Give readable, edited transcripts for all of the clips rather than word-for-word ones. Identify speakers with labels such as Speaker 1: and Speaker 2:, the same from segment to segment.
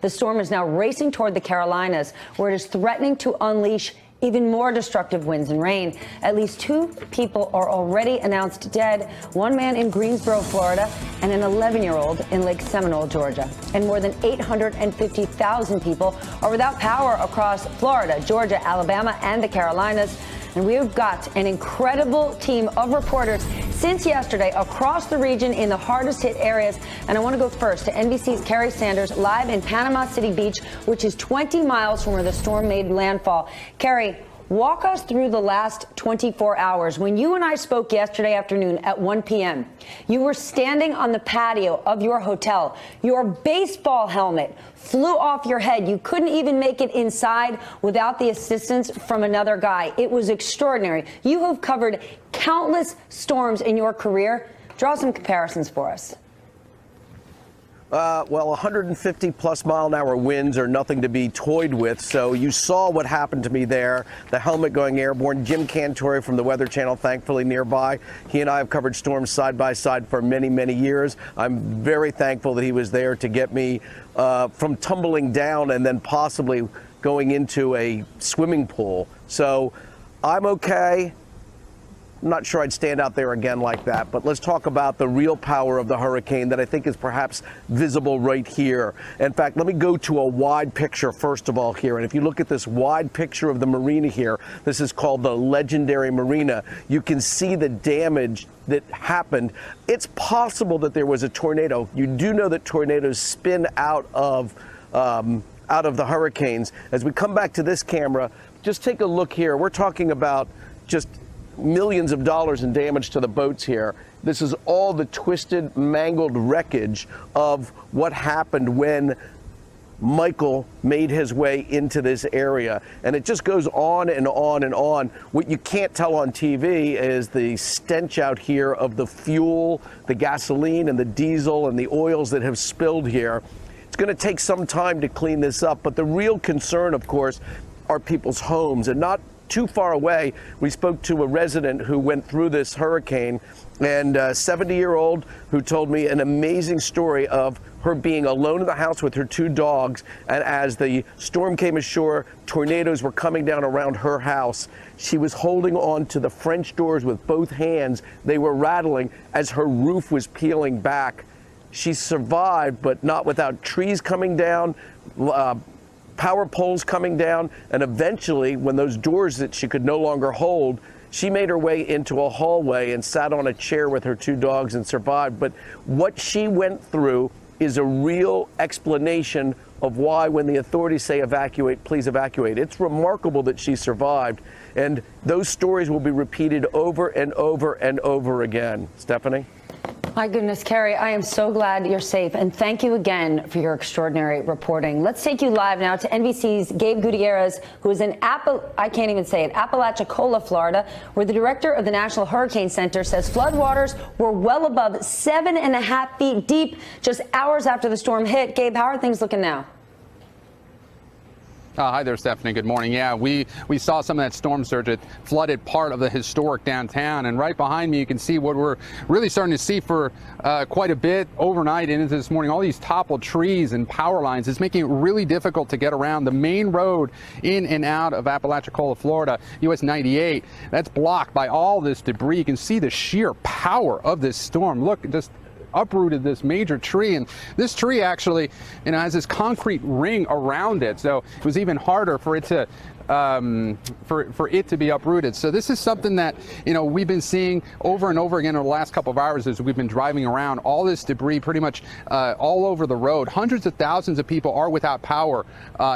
Speaker 1: The storm is now racing toward the Carolinas, where it is threatening to unleash even more destructive winds and rain. At least 2 people are already announced dead, 1 man in Greensboro, Florida, and an 11-year-old in Lake Seminole, Georgia. And more than 850,000 people are without power across Florida, Georgia, Alabama, and the Carolinas. And we've got an incredible team of reporters since yesterday across the region in the hardest hit areas. And I want to go first to NBC's Kerry Sanders live in Panama City Beach, which is 20 miles from where the storm made landfall. Kerry, walk us through the last 24 hours. When you and I spoke yesterday afternoon at 1 p.m., you were standing on the patio of your hotel. Your baseball helmet flew off your head. You couldn't even make it inside without the assistance from another guy. It was extraordinary. You have covered countless storms in your career. Draw some comparisons for us.
Speaker 2: Well, 150-plus mile-an-hour winds are nothing to be toyed with. So you saw what happened to me there, the helmet going airborne. Jim Cantore from the Weather Channel, thankfully nearby. He and I have covered storms side by side for many, many years. I'm very thankful that he was there to get me from tumbling down and then possibly going into a swimming pool. So I'm okay. I'm not sure I'd stand out there again like that, but let's talk about the real power of the hurricane that I think is perhaps visible right here. In fact, let me go to a wide picture first of all here. And if you look at this wide picture of the marina here, this is called the Legendary Marina. You can see the damage that happened. It's possible that there was a tornado. You do know that tornadoes spin out of the hurricanes. As we come back to this camera, just take a look here. We're talking about just millions of dollars in damage to the boats here. This is all the twisted, mangled wreckage of what happened when Michael made his way into this area. And it just goes on and on and on. What you can't tell on TV is the stench out here of the fuel, the gasoline and the diesel and the oils that have spilled here. It's going to take some time to clean this up. But the real concern, of course, are people's homes. And not too far away, we spoke to a resident who went through this hurricane, and a 70-year-old who told me an amazing story of her being alone in the house with her 2 dogs, and as the storm came ashore, tornadoes were coming down around her house. She was holding on to the French doors with both hands. They were rattling as her roof was peeling back. She survived, but not without trees coming down, power poles coming down, and eventually, when those doors that she could no longer hold, she made her way into a hallway and sat on a chair with her 2 dogs and survived. But what she went through is a real explanation of why, when the authorities say evacuate, please evacuate. It's remarkable that she survived, and those stories will be repeated over and over and over again. Stephanie?
Speaker 1: My goodness, Kerry, I am so glad you're safe, and thank you again for your extraordinary reporting. Let's take you live now to NBC's Gabe Gutierrez, who is in Apalachicola, Florida, where the director of the National Hurricane Center says floodwaters were well above 7.5 feet deep just hours after the storm hit. Gabe, how are things looking now?
Speaker 3: Hi there, Stephanie. Good morning. Yeah, we saw some of that storm surge. It flooded part of the historic downtown. And right behind me, you can see what we're really starting to see for quite a bit overnight and into this morning. All these toppled trees and power lines is making it really difficult to get around. The main road in and out of Apalachicola, Florida, US 98, that's blocked by all this debris. You can see the sheer power of this storm. Look, just uprooted this major tree, and this tree actually, has this concrete ring around it, so it was even harder for it to for it to be uprooted. So this is something that we've been seeing over and over again over the last couple of hours as we've been driving around. All this debris pretty much all over the road. Hundreds of thousands of people are without power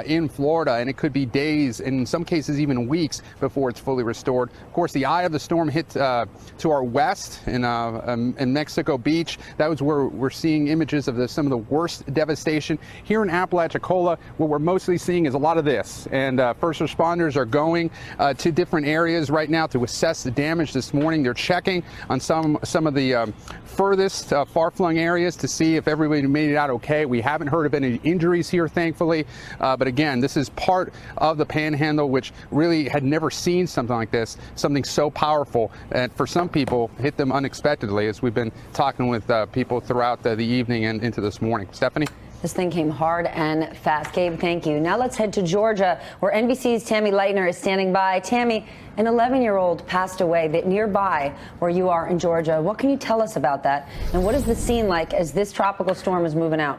Speaker 3: in Florida, and it could be days, and in some cases even weeks, before it's fully restored. Of course, the eye of the storm hit to our west in Mexico Beach. That was where we're seeing images of some of the worst devastation. Here in Apalachicola, what we're mostly seeing is a lot of this, and first responders are going to different areas right now to assess the damage this morning. They're checking on some of the furthest far-flung areas to see if everybody made it out okay. We haven't heard of any injuries here, thankfully, but again, this is part of the Panhandle, which really had never seen something like this, something so powerful, and for some people hit them unexpectedly, as we've been talking with people throughout the evening and into this morning. Stephanie?
Speaker 1: This thing came hard and fast. Gabe, thank you. Now let's head to Georgia, where NBC's Tammy Leitner is standing by. Tammy, an 11-year-old passed away nearby where you are in Georgia. What can you tell us about that? And what is the scene like as this tropical storm is moving out?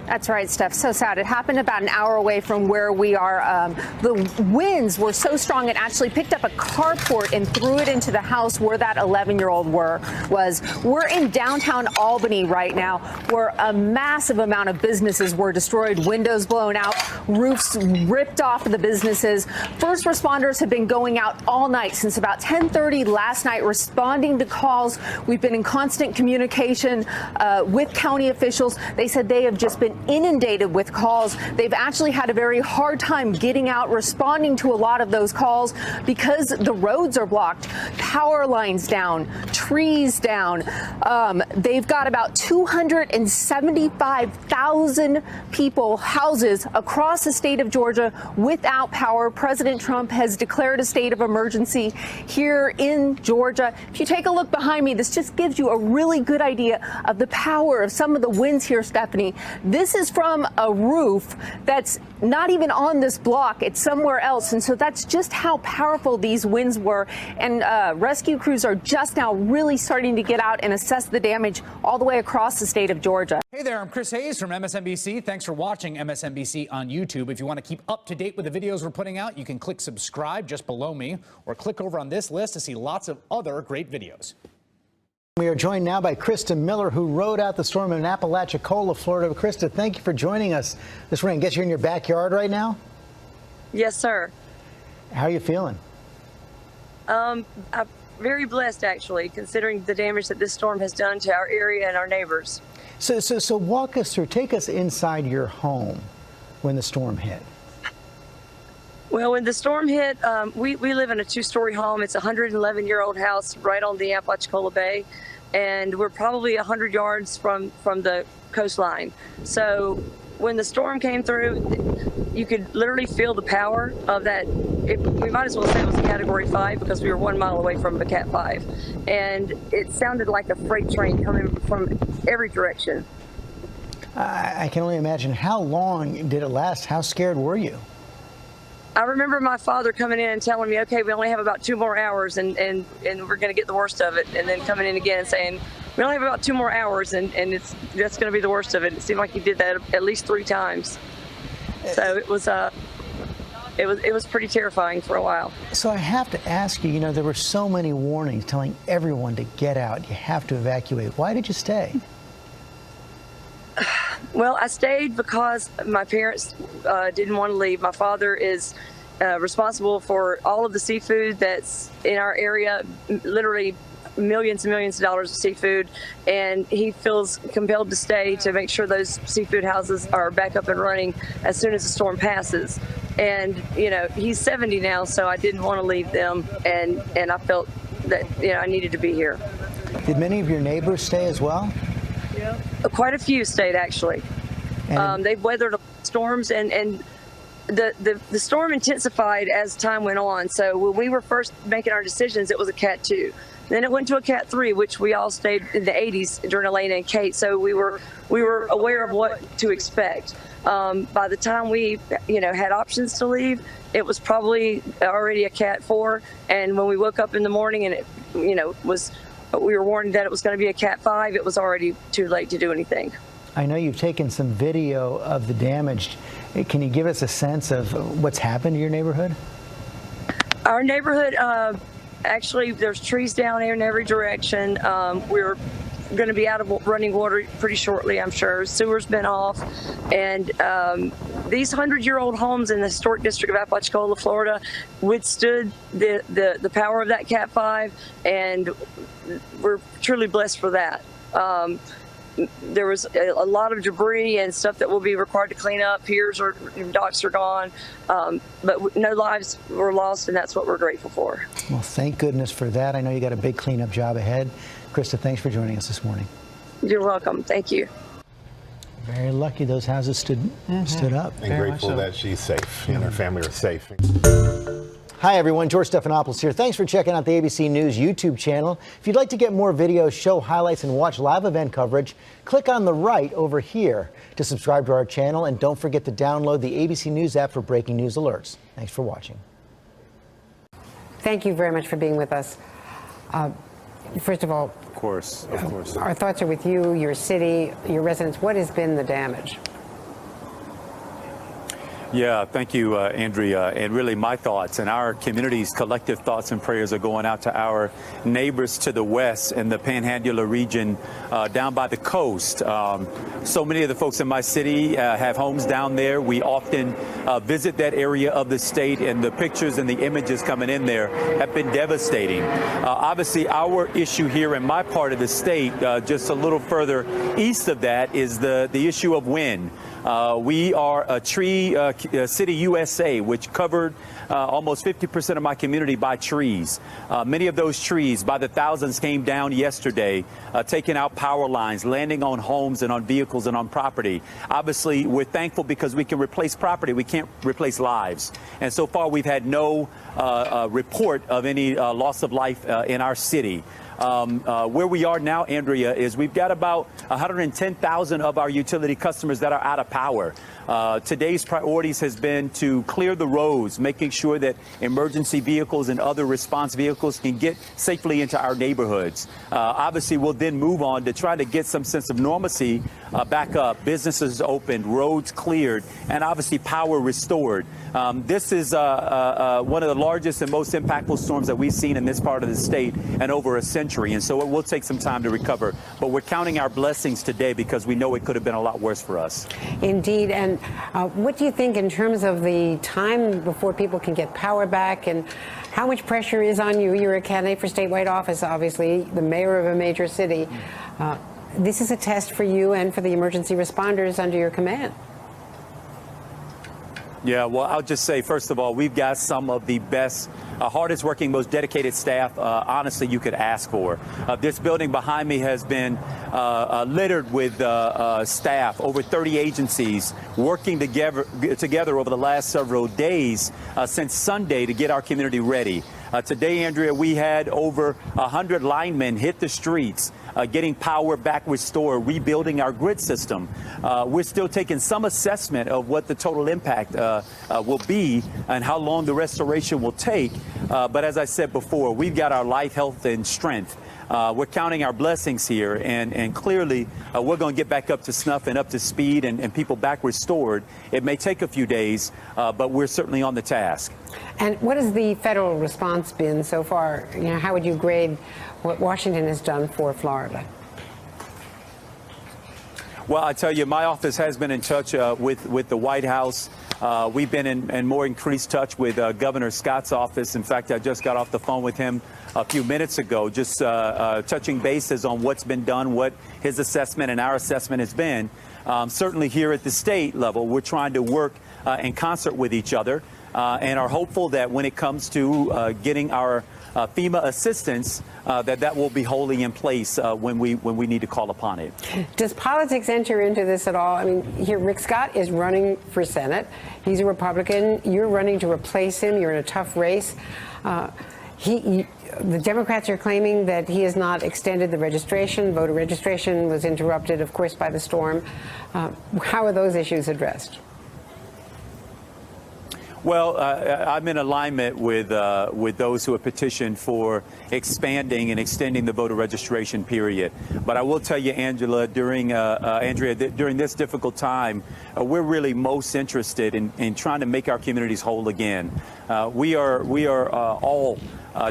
Speaker 4: That's right, Steph. So sad. It happened about an hour away from where we are. The winds were so strong it actually picked up a carport and threw it into the house where that 11-year-old was. We're in downtown Albany right now, where a massive amount of businesses were destroyed, windows blown out, roofs ripped off of the businesses. First responders have been going out all night since about 10:30 last night, responding to calls. We've been in constant communication with county officials. They said they have just been inundated with calls. They've actually had a very hard time getting out, responding to a lot of those calls because the roads are blocked, power lines down, trees down. They've got about 275,000 people, houses across the state of Georgia without power. President Trump has declared a state of emergency here in Georgia. If you take a look behind me, this just gives you a really good idea of the power of some of the winds here, Stephanie. This is from a roof that's not even on this block. It's somewhere else. And so that's just how powerful these winds were. And rescue crews are just now really starting to get out and assess the damage all the way across the state of Georgia.
Speaker 5: Hey there, I'm Chris Hayes from MSNBC. Thanks for watching MSNBC on YouTube. If you want to keep up to date with the videos we're putting out, you can click subscribe just below me or click over on this list to see lots of other great videos.
Speaker 6: We are joined now by Krista Miller, who rode out the storm in Apalachicola, Florida. Krista, thank you for joining us this morning. I guess you're in your backyard right now?
Speaker 7: Yes, sir.
Speaker 6: How are you feeling?
Speaker 7: I'm very blessed, actually, considering the damage that this storm has done to our area and our neighbors.
Speaker 6: So walk us through, take us inside your home when the storm hit.
Speaker 7: Well, when the storm hit, we live in a two-story home. It's a 111-year-old house right on the Apalachicola Bay, and we're probably 100 yards from the coastline. So when the storm came through, you could literally feel the power of that. We might as well say it was a Category 5 because we were 1 mile away from a Cat 5. And it sounded like a freight train coming from every direction.
Speaker 6: I can only imagine. How long did it last? How scared were you?
Speaker 7: I remember my father coming in and telling me, okay, we only have about 2 more hours and we're going to get the worst of it. And then coming in again and saying, we only have about 2 more hours and that's going to be the worst of it. It seemed like he did that at least 3 times. So it was pretty terrifying for a while.
Speaker 6: So I have to ask you, there were so many warnings telling everyone to get out. You have to evacuate. Why did you stay?
Speaker 7: Well, I stayed because my parents didn't want to leave. My father is responsible for all of the seafood that's in our area, literally millions and millions of dollars of seafood, and he feels compelled to stay to make sure those seafood houses are back up and running as soon as the storm passes. And, he's 70 now, so I didn't want to leave them, and I felt that, I needed to be here.
Speaker 6: Did many of your neighbors stay as well?
Speaker 7: Quite a few stayed, actually. They've weathered storms, and the storm intensified as time went on. So when we were first making our decisions, it was a Cat 2. Then it went to a Cat 3, which we all stayed in the 80s during Elena and Kate. So we were aware of what to expect. By the time we had options to leave, it was probably already a Cat 4. And when we woke up in the morning and it we were warned that it was going to be a Cat 5, it was already too late to do anything.
Speaker 6: I know you've taken some video of the damage. Can you give us a sense of what's happened to your neighborhood?
Speaker 7: Our neighborhood, actually, there's trees down here in every direction. We're going to be out of running water pretty shortly, I'm sure. Sewer's been off. And these 100-year-old homes in the historic district of Apalachicola, Florida, withstood the power of that Cat 5, and we're truly blessed for that. There was a lot of debris and stuff that will be required to clean up. Piers and docks are gone, but no lives were lost, and that's what we're grateful for.
Speaker 6: Well, thank goodness for that. I know you got a big cleanup job ahead. Krista, thanks for joining us this morning.
Speaker 7: You're welcome. Thank you.
Speaker 6: Very lucky those houses stood up.
Speaker 8: And grateful that she's safe and her family are safe.
Speaker 6: Hi, everyone. George Stephanopoulos here. Thanks for checking out the ABC News YouTube channel. If you'd like to get more videos, show highlights, and watch live event coverage, click on the right over here to subscribe to our channel. And don't forget to download the ABC News app for breaking news alerts. Thanks for watching.
Speaker 8: Thank you very much for being with us. First of all,
Speaker 9: of course.
Speaker 8: Our thoughts are with you, your city, your residents. What has been the damage?
Speaker 9: Yeah, thank you, Andrea. And really, my thoughts and our community's collective thoughts and prayers are going out to our neighbors to the west in the Panhandle region down by the coast. So many of the folks in my city have homes down there. We often visit that area of the state, and the pictures and the images coming in there have been devastating. Obviously, our issue here in my part of the state, just a little further east of that, is the issue of wind. We are a tree city USA, which covered almost 50% of my community by trees. Many of those trees, by the thousands, came down yesterday, taking out power lines, landing on homes and on vehicles and on property. Obviously, we're thankful because we can replace property. We can't replace lives. And so far, we've had no report of any loss of life in our city. Where we are now, Andrea, is we've got about 110,000 of our utility customers that are out of power. Today's priorities has been to clear the roads, making sure that emergency vehicles and other response vehicles can get safely into our neighborhoods. Obviously, we'll then move on to try to get some sense of normalcy back up, businesses opened, roads cleared, and obviously power restored. This is one of the largest and most impactful storms that we've seen in this part of the state in over a century, and so it will take some time to recover. But we're counting our blessings today because we know it could have been a lot worse for us.
Speaker 8: Indeed. And what do you think in terms of the time before people can get power back, and how much pressure is on you? You're a candidate for statewide office, obviously, the mayor of a major city. This is a test for you and for the emergency responders under your command.
Speaker 9: Yeah, well, I'll just say, first of all, we've got some of the best, hardest working, most dedicated staff, honestly, you could ask for. This building behind me has been littered with staff, over 30 agencies working together over the last several days since Sunday to get our community ready. Today, Andrea, we had over 100 linemen hit the streets, getting power back restored, rebuilding our grid system. We're still taking some assessment of what the total impact will be and how long the restoration will take. But as I said before, we've got our life, health, and strength. We're counting our blessings here, and clearly we're going to get back up to snuff and up to speed and people back restored. It may take a few days, but we're certainly on the task.
Speaker 8: And what has the federal response been so far? You know, how would you grade what Washington has done for Florida?
Speaker 9: Well, I tell you, my office has been in touch with the White House. We've been in more increased touch with Governor Scott's office. In fact, I just got off the phone with him a few minutes ago, just touching bases on what's been done, what his assessment and our assessment has been. Certainly here at the state level, we're trying to work in concert with each other and are hopeful that when it comes to getting our FEMA assistance, that will be wholly in place when we need to call upon it.
Speaker 8: Does politics enter into this at all? I mean, here Rick Scott is running for Senate. He's a Republican. You're running to replace him. You're in a tough race. The Democrats are claiming that he has not extended the registration. Voter registration was interrupted, of course, by the storm. How are those issues addressed?
Speaker 9: Well, I'm in alignment with those who have petitioned for expanding and extending the voter registration period. But I will tell you, Andrea, during this difficult time, we're really most interested in trying to make our communities whole again. We are all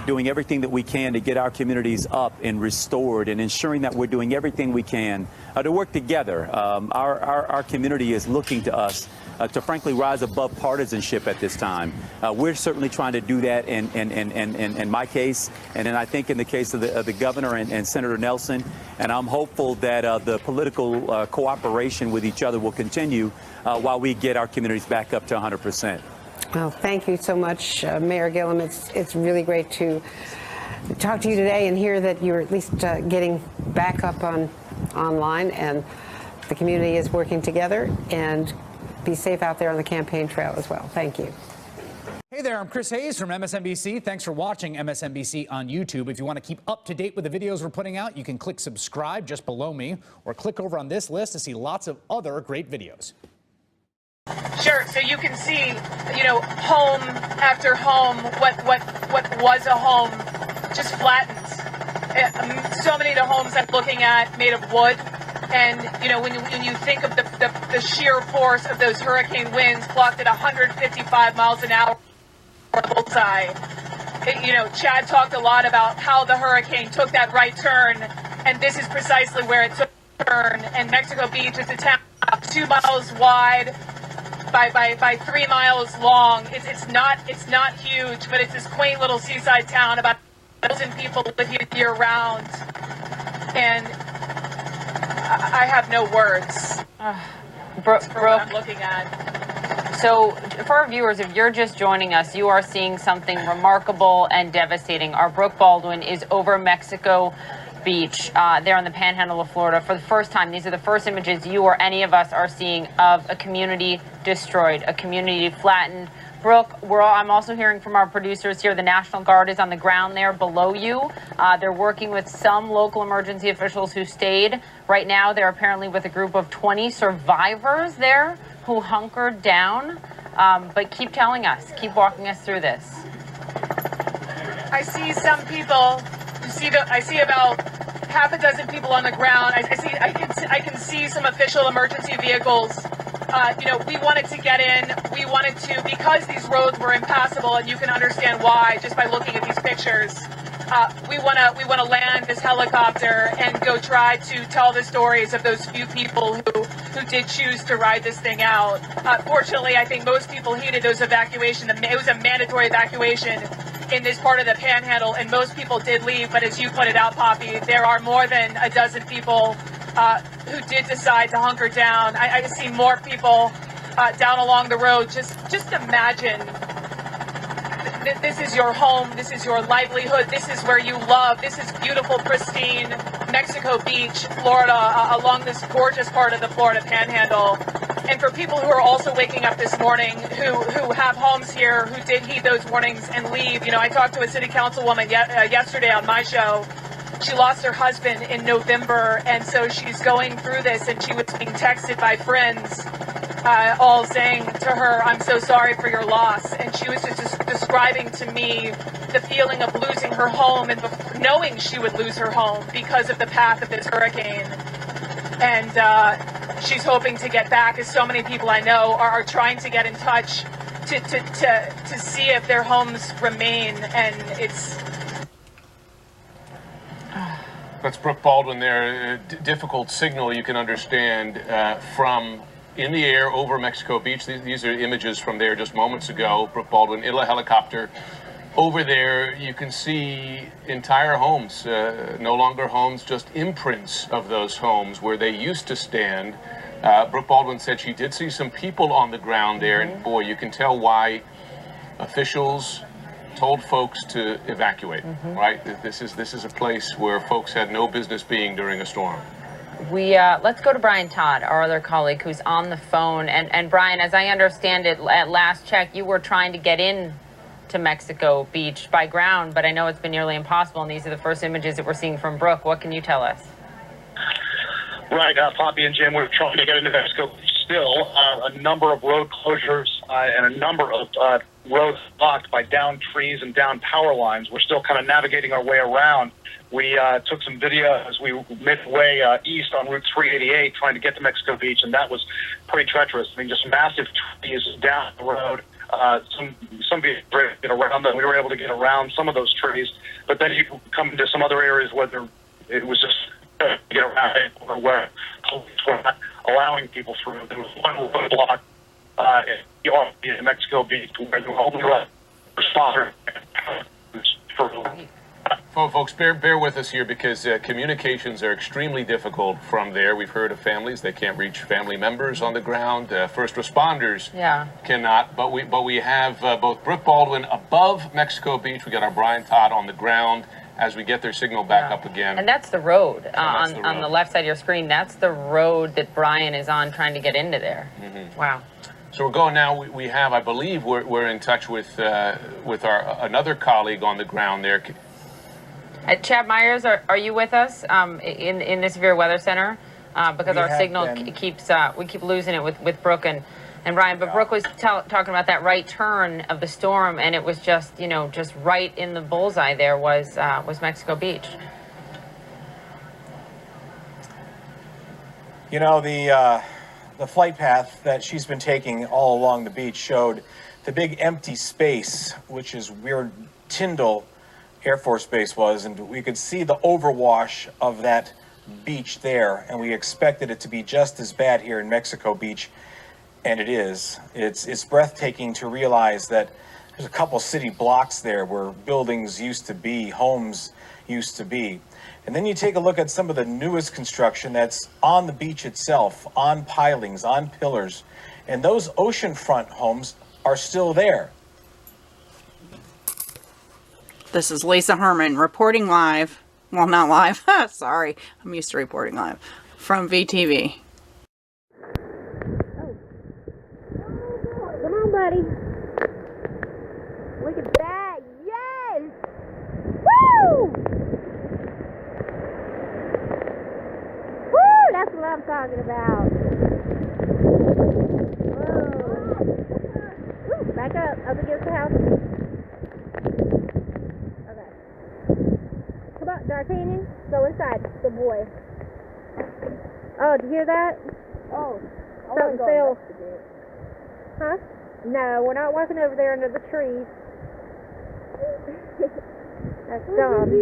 Speaker 9: doing everything that we can to get our communities up and restored, and ensuring that we're doing everything we can to work together. Our community is looking to us to frankly rise above partisanship at this time. We're certainly trying to do that in my case, and then I think in the case of the governor and Senator Nelson. And I'm hopeful that the political cooperation with each other will continue while we get our communities back up to 100%.
Speaker 8: Well, thank you so much, Mayor Gillum. It's really great to talk to you today and hear that you're at least getting back up online, and the community is working together. And be safe out there on the campaign trail as well. Thank you.
Speaker 5: Hey there, I'm Chris Hayes from MSNBC. Thanks for watching MSNBC on YouTube. If you want to keep up to date with the videos we're putting out, you can click subscribe just below me or click over on this list to see lots of other great videos.
Speaker 10: Sure. So you can see, home after home, what was a home just flattens. So many of the homes I'm looking at made of wood. And, when you think of the sheer force of those hurricane winds clocked at 155 miles an hour, bullseye. Chad talked a lot about how the hurricane took that right turn, and this is precisely where it took a turn. And Mexico Beach is a town 2 miles wide by 3 miles long. It's not huge, but it's this quaint little seaside town. About 1,000 people live here year round, and I have no words.
Speaker 11: Brooke,
Speaker 10: for what I'm looking at.
Speaker 11: So for our viewers, if you're just joining us, you are seeing something remarkable and devastating. Our Brooke Baldwin is over Mexico Beach there on the panhandle of Florida for the first time. These are the first images you or any of us are seeing of a community destroyed, a community flattened. Brooke, I'm also hearing from our producers here. The National Guard is on the ground there below you. They're working with some local emergency officials who stayed. Right now, they're apparently with a group of 20 survivors there who hunkered down. But keep telling us, keep walking us through this.
Speaker 10: I see some people. I see about half a dozen people on the ground. I can see some official emergency vehicles. We wanted to get in. We wanted to, because these roads were impassable, and you can understand why just by looking at these pictures. We want to land this helicopter and go try to tell the stories of those few people who did choose to ride this thing out. Fortunately, I think most people heeded those evacuation. It was a mandatory evacuation in this part of the Panhandle, and most people did leave. But as you pointed out, Poppy, there are more than a dozen people who did decide to hunker down. I see more people down along the road. Just imagine. This is your home. This is your livelihood. This is where you love. This is beautiful, pristine Mexico Beach, Florida, along this gorgeous part of the Florida Panhandle. And for people who are also waking up this morning, who have homes here, who did heed those warnings and leave. I talked to a city councilwoman yesterday on my show. She lost her husband in November, and so she's going through this, and she was being texted by friends, all saying to her, "I'm so sorry for your loss." And she was just describing to me the feeling of losing her home and knowing she would lose her home because of the path of this hurricane. And she's hoping to get back, as so many people I know are trying to get in touch to see if their homes remain. And it's...
Speaker 12: That's Brooke Baldwin there. Difficult signal you can understand from in the air over Mexico Beach. These are images from there just moments ago. Brooke Baldwin in a helicopter. Over there, you can see entire homes, no longer homes, just imprints of those homes where they used to stand. Brooke Baldwin said she did see some people on the ground there, and boy, you can tell why officials told folks to evacuate, right? This is a place where folks had no business being during a storm.
Speaker 11: Let's go to Brian Todd, our other colleague who's on the phone. And Brian, as I understand it, at last check, you were trying to get in to Mexico Beach by ground, but I know it's been nearly impossible, and these are the first images that we're seeing from Brooke. What can you tell us?
Speaker 13: Right, Poppy and Jim, we're trying to get into Mexico Beach still. A number of road closures and a number of roads blocked by downed trees and downed power lines. We're still kind of navigating our way around. We took some video as we made our way east on Route 388 trying to get to Mexico Beach, and that was pretty treacherous. I mean, just massive trees down the road. Some vehicles get around them. We were able to get around some of those trees, but then you come into some other areas where it was just get around it, or where police were not allowing people through. There was one road block in Mexico Beach where there were only responders for.
Speaker 12: Folks, bear with us here because communications are extremely difficult from there. We've heard of families that can't reach family members on the ground. First responders cannot. But we have both Brooke Baldwin above Mexico Beach. We got our Brian Todd on the ground as we get their signal back up again.
Speaker 11: And that's the road on the left side of your screen. That's the road that Brian is on trying to get into there. Wow.
Speaker 12: So we're going now. We have, I believe, we're in touch with our another colleague on the ground there.
Speaker 11: Chad Myers, are you with us in the Severe Weather Center? Because our signal keeps we keep losing it with Brooke and Ryan. But Brooke was talking about that right turn of the storm, and it was just just right in the bullseye. There was Mexico Beach.
Speaker 14: You know, the flight path that she's been taking all along the beach showed the big empty space, which is where Tyndall Air Force Base was, and we could see the overwash of that beach there, and we expected it to be just as bad here in Mexico Beach, and it is. It's breathtaking to realize that there's a couple city blocks there where buildings used to be, homes used to be. And then you take a look at some of the newest construction that's on the beach itself, on pilings, on pillars, and those oceanfront homes are still there.
Speaker 15: This is Lisa Herman reporting live. Well, not live. Sorry. I'm used to reporting live from VTV.
Speaker 16: Come on, buddy. Look at that. Yes! Woo! Woo! That's what I'm talking about. Whoa. Woo, back up against the house. Come on, D'Artagnan, go inside. Good boy. Oh, did you hear that? Oh, something fell. Huh? No, we're not walking over there under the trees. That's dumb.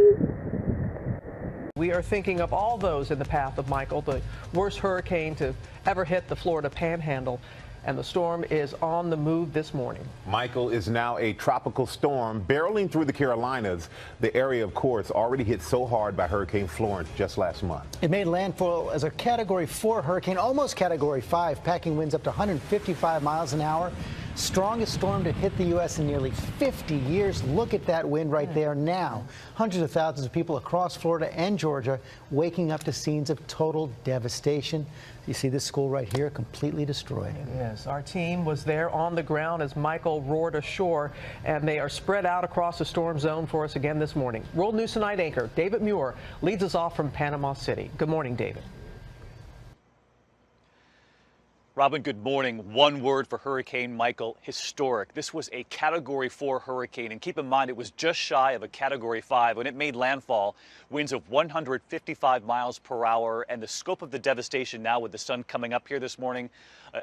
Speaker 17: We are thinking of all those in the path of Michael, the worst hurricane to ever hit the Florida Panhandle. And the storm is on the move this morning.
Speaker 18: Michael is now a tropical storm barreling through the Carolinas. The area, of course, already hit so hard by Hurricane Florence just last month.
Speaker 6: It made landfall as a Category 4 hurricane, almost Category 5, packing winds up to 155 miles an hour. Strongest storm to hit the U.S. in nearly 50 years. Look at that wind right there now. Hundreds of thousands of people across Florida and Georgia waking up to scenes of total devastation. You see this school right here completely destroyed.
Speaker 17: Yes, our team was there on the ground as Michael roared ashore, and they are spread out across the storm zone for us again this morning. World News Tonight anchor David Muir leads us off from Panama City. Good morning, David.
Speaker 19: Robin, good morning. One word for Hurricane Michael: historic. This was a Category 4 hurricane, and keep in mind it was just shy of a Category 5 when it made landfall. Winds of 155 miles per hour, and the scope of the devastation now with the sun coming up here this morning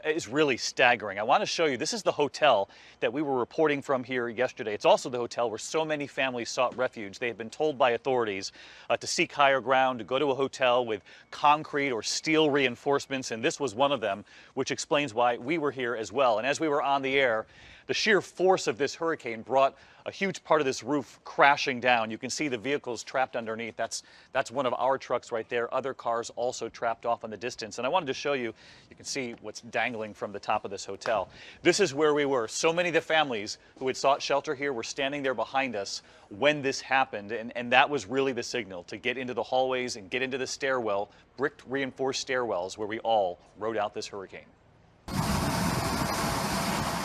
Speaker 19: is really staggering. I want to show you, this is the hotel that we were reporting from here yesterday. It's also the hotel where so many families sought refuge. They had been told by authorities to seek higher ground, to go to a hotel with concrete or steel reinforcements, and this was one of them, which explains why we were here as well. And as we were on the air, the sheer force of this hurricane brought a huge part of this roof crashing down. You can see the vehicles trapped underneath. That's one of our trucks right there. Other cars also trapped off in the distance. And I wanted to show you, you can see what's dangling from the top of this hotel. This is where we were. So many of the families who had sought shelter here were standing there behind us when this happened. And that was really the signal to get into the hallways and get into the stairwell, bricked reinforced stairwells where we all rode out this hurricane.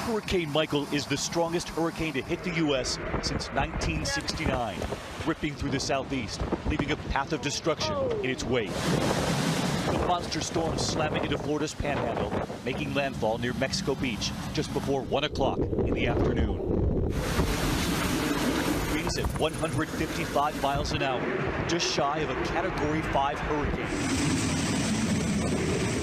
Speaker 20: Hurricane Michael is the strongest hurricane to hit the U.S. since 1969, ripping through the southeast, leaving a path of destruction in its wake. The monster storm slamming into Florida's panhandle, making landfall near Mexico Beach just before 1 o'clock in the afternoon. Winds at 155 miles an hour, just shy of a Category 5 hurricane.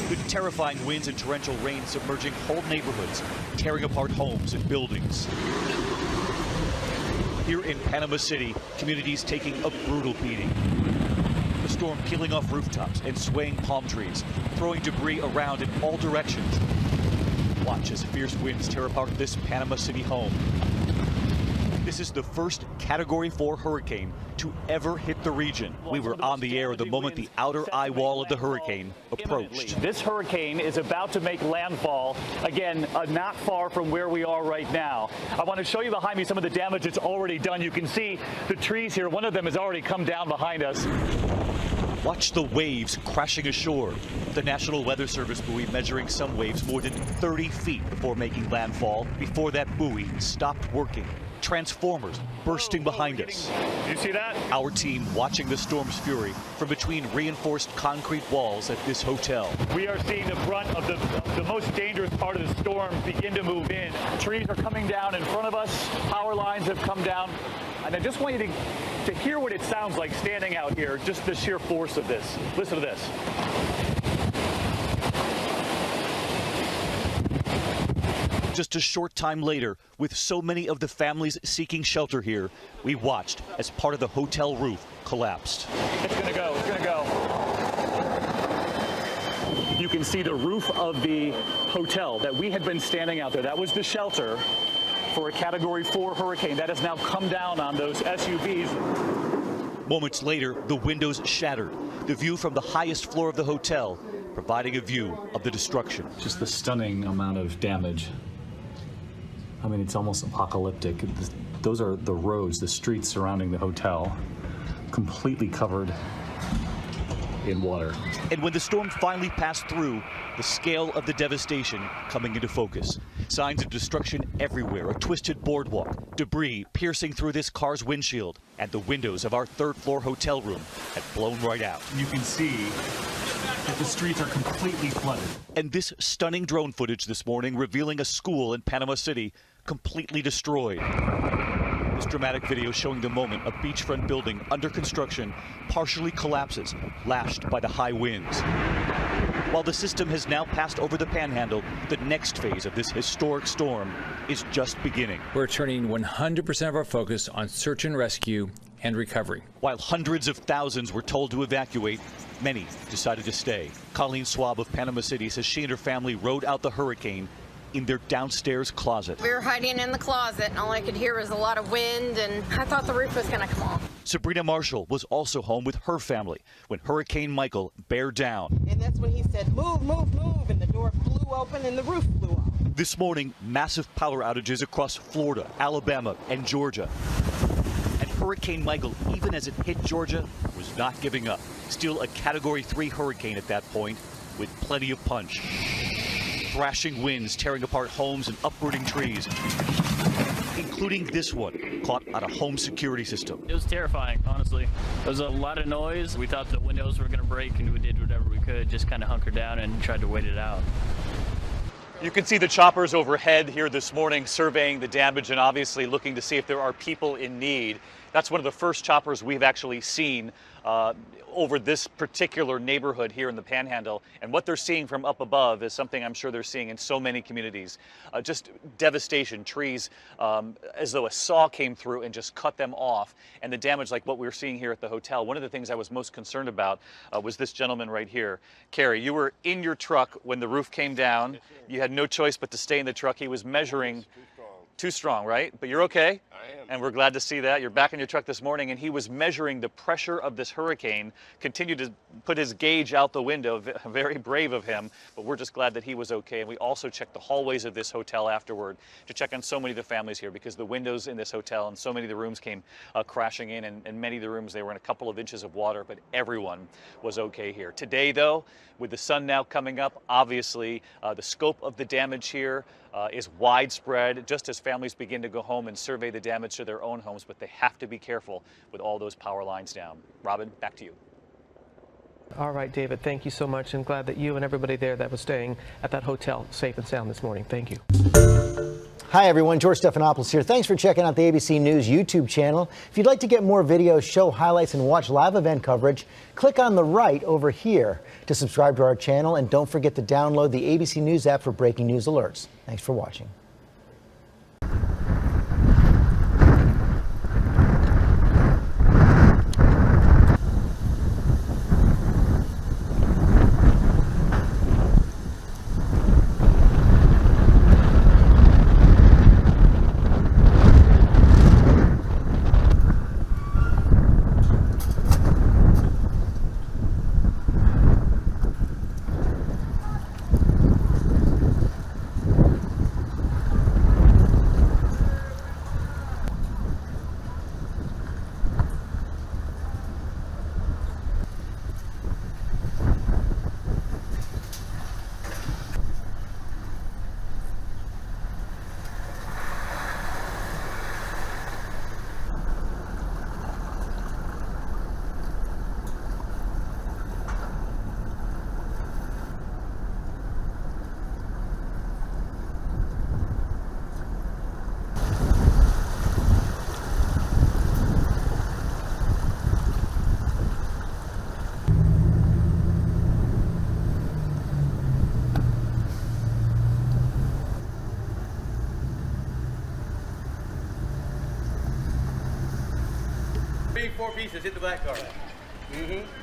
Speaker 20: The terrifying winds and torrential rain submerging whole neighborhoods, tearing apart homes and buildings. Here in Panama City, communities taking a brutal beating. The storm peeling off rooftops and swaying palm trees, throwing debris around in all directions. Watch as fierce winds tear apart this Panama City home. This is the first Category 4 hurricane to ever hit the region. We were on the air the moment the outer eye wall of the hurricane approached.
Speaker 21: This hurricane is about to make landfall, again, not far from where we are right now. I want to show you behind me some of the damage it's already done. You can see the trees here. One of them has already come down behind us.
Speaker 20: Watch the waves crashing ashore. The National Weather Service buoy measuring some waves more than 30 feet before making landfall. Before that buoy stopped working. Transformers bursting behind us.
Speaker 21: You see that?
Speaker 20: Our team watching the storm's fury from between reinforced concrete walls at this hotel.
Speaker 21: We are seeing the brunt of the most dangerous part of the storm begin to move in. Trees are coming down in front of us. Power lines have come down. And I just want you to hear what it sounds like standing out here, just the sheer force of this. Listen to this.
Speaker 20: Just a short time later, with so many of the families seeking shelter here, we watched as part of the hotel roof collapsed.
Speaker 21: It's gonna go, it's gonna go. You can see the roof of the hotel that we had been standing out there. That was the shelter for a Category 4 hurricane. That has now come down on those SUVs.
Speaker 20: Moments later, the windows shattered. The view from the highest floor of the hotel, providing a view of the destruction.
Speaker 21: Just the stunning amount of damage. I mean, it's almost apocalyptic. Those are the roads, the streets surrounding the hotel, completely covered in water.
Speaker 20: And when the storm finally passed through, the scale of the devastation coming into focus. Signs of destruction everywhere, a twisted boardwalk, debris piercing through this car's windshield, and the windows of our third-floor hotel room had blown right out.
Speaker 21: You can see that the streets are completely flooded.
Speaker 20: And this stunning drone footage this morning revealing a school in Panama City completely destroyed. This dramatic video showing the moment a beachfront building under construction partially collapses, lashed by the high winds. While the system has now passed over the Panhandle, the next phase of this historic storm is just beginning.
Speaker 2: We're turning 100% of our focus on search and rescue and recovery.
Speaker 20: While hundreds of thousands were told to evacuate, many decided to stay. Colleen Swab of Panama City says she and her family rode out the hurricane in their downstairs closet.
Speaker 22: We were hiding in the closet, and all I could hear was a lot of wind, and I thought the roof was going to come off.
Speaker 20: Sabrina Marshall was also home with her family when Hurricane Michael bear down.
Speaker 23: And that's when he said, move, move, move, and the door flew open and the roof flew off.
Speaker 20: This morning, massive power outages across Florida, Alabama, and Georgia. And Hurricane Michael, even as it hit Georgia, was not giving up. Still a Category 3 hurricane at that point, with plenty of punch. Thrashing winds tearing apart homes and uprooting trees, including this one caught on a home security system.
Speaker 24: It was terrifying, honestly. There was a lot of noise. We thought the windows were going to break, and we did whatever we could, just kind of hunkered down and tried to wait it out.
Speaker 19: You can see the choppers overhead here this morning surveying the damage and obviously looking to see if there are people in need. That's one of the first choppers we've actually seen over this particular neighborhood here in the Panhandle. And what they're seeing from up above is something I'm sure they're seeing in so many communities. Just devastation, trees as though a saw came through and just cut them off. And the damage like what we're seeing here at the hotel. One of the things I was most concerned about was this gentleman right here. Carrie, you were in your truck when the roof came down. You had no choice but to stay in the truck. He was measuring. Too strong, right? But you're okay. I am. And we're glad to see that. You're back in your truck this morning, and he was measuring the pressure of this hurricane, continued to put his gauge out the window. Very brave of him, but we're just glad that he was okay. And we also checked the hallways of this hotel afterward to check on so many of the families here, because the windows in this hotel and so many of the rooms came crashing in, and many of the rooms, they were in a couple of inches of water, but everyone was okay here. Today, though, with the sun now coming up, obviously the scope of the damage here is widespread, just as families begin to go home and survey the damage to their own homes, but they have to be careful with all those power lines down. Robin, back to you.
Speaker 17: All right, David, thank you so much. I'm glad that you and everybody there that was staying at that hotel safe and sound this morning. Thank you.
Speaker 6: Hi, everyone. George Stephanopoulos here. Thanks for checking out the ABC News YouTube channel. If you'd like to get more videos, show highlights, and watch live event coverage, click on the right over here to subscribe to our channel. And don't forget to download the ABC News app for breaking news alerts. Thanks for watching.
Speaker 1: 4 pieces hit the black car. Mm-hmm.